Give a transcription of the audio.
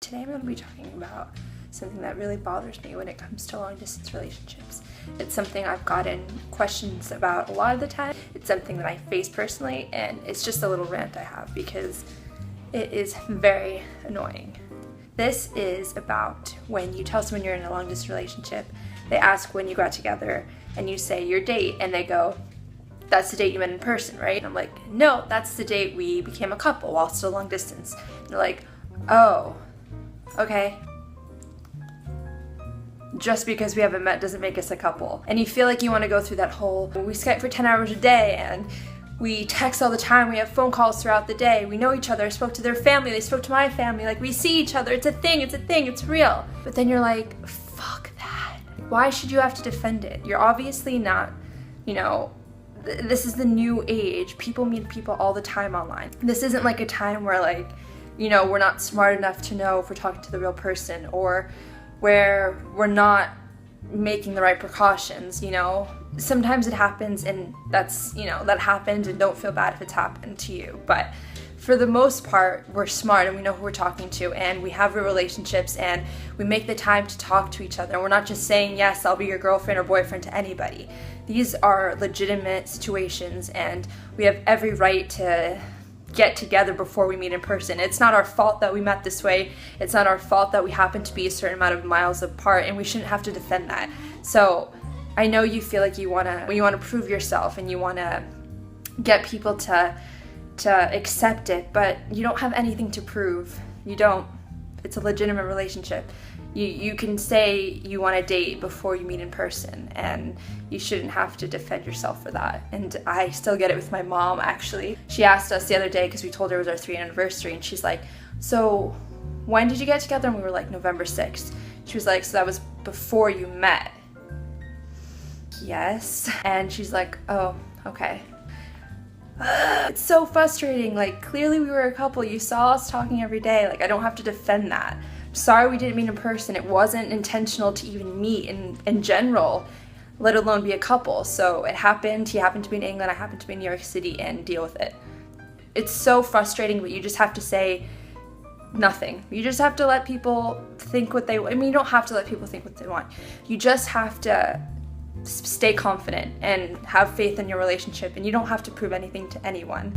Today I'm going to be talking about something that really bothers me when it comes to long distance relationships. It's something I've gotten questions about a lot of the time. It's something that I face personally, and it's just a little rant I have because it is very annoying. This is about when you tell someone you're in a long distance relationship, they ask when you got together, and you say your date, and they go, "That's the date you met in person, right?" And I'm like, "No, that's the date we became a couple while still long distance." And they're like, "Oh, okay. Just because we haven't met doesn't make us a couple." And you feel like you want to go through that whole, we Skype for 10 hours a day, and we text all the time, we have phone calls throughout the day, we know each other, I spoke to their family, they spoke to my family, like we see each other, it's a thing, it's real. But then you're like, fuck that. Why should you have to defend it? You're obviously not, this is the new age. People meet people all the time online. This isn't like a time where we're not smart enough to know if we're talking to the real person, or where we're not making the right precautions, Sometimes it happens, and that's, that happened, and don't feel bad if it's happened to you. But for the most part, we're smart and we know who we're talking to, and we have real relationships, and we make the time to talk to each other. And we're not just saying, yes, I'll be your girlfriend or boyfriend to anybody. These are legitimate situations, and we have every right to get together before we meet in person. It's not our fault that we met this way. It's not our fault that we happen to be a certain amount of miles apart, and we shouldn't have to defend that. So I know you feel like you want to prove yourself, and you want to get people to accept it, but you don't have anything to prove. You don't. It's a legitimate relationship. You can say you want to date before you meet in person, and you shouldn't have to defend yourself for that. And I still get it with my mom, actually. She asked us the other day, because we told her it was our 3rd anniversary, and she's like, "So when did you get together?" And we were like, November 6th. She was like, "So that was before you met?" Yes. And she's like, "Oh, okay." It's so frustrating. Like, clearly we were a couple. You saw us talking every day. Like, I don't have to defend that. Sorry we didn't meet in person. It wasn't intentional to even meet in general, let alone be a couple. So it happened. He happened to be in England, I happened to be in New York City, and deal with it. It's so frustrating, but you just have to say nothing. You just have to let people think what they want. I mean, you don't have to let people think what they want. You just have to stay confident and have faith in your relationship, and you don't have to prove anything to anyone.